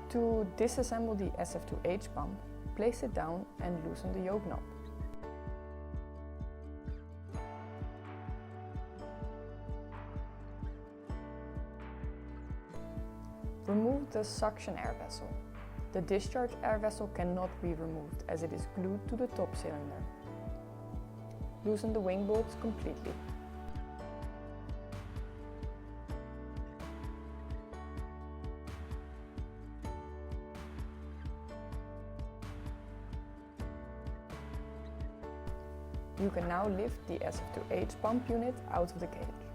To disassemble the SF2H pump, place it down and loosen the yoke knob. Remove the suction air vessel. The discharge air vessel cannot be removed as it is glued to the top cylinder. Loosen the wing bolts completely. You can now lift the SF2H pump unit out of the cage.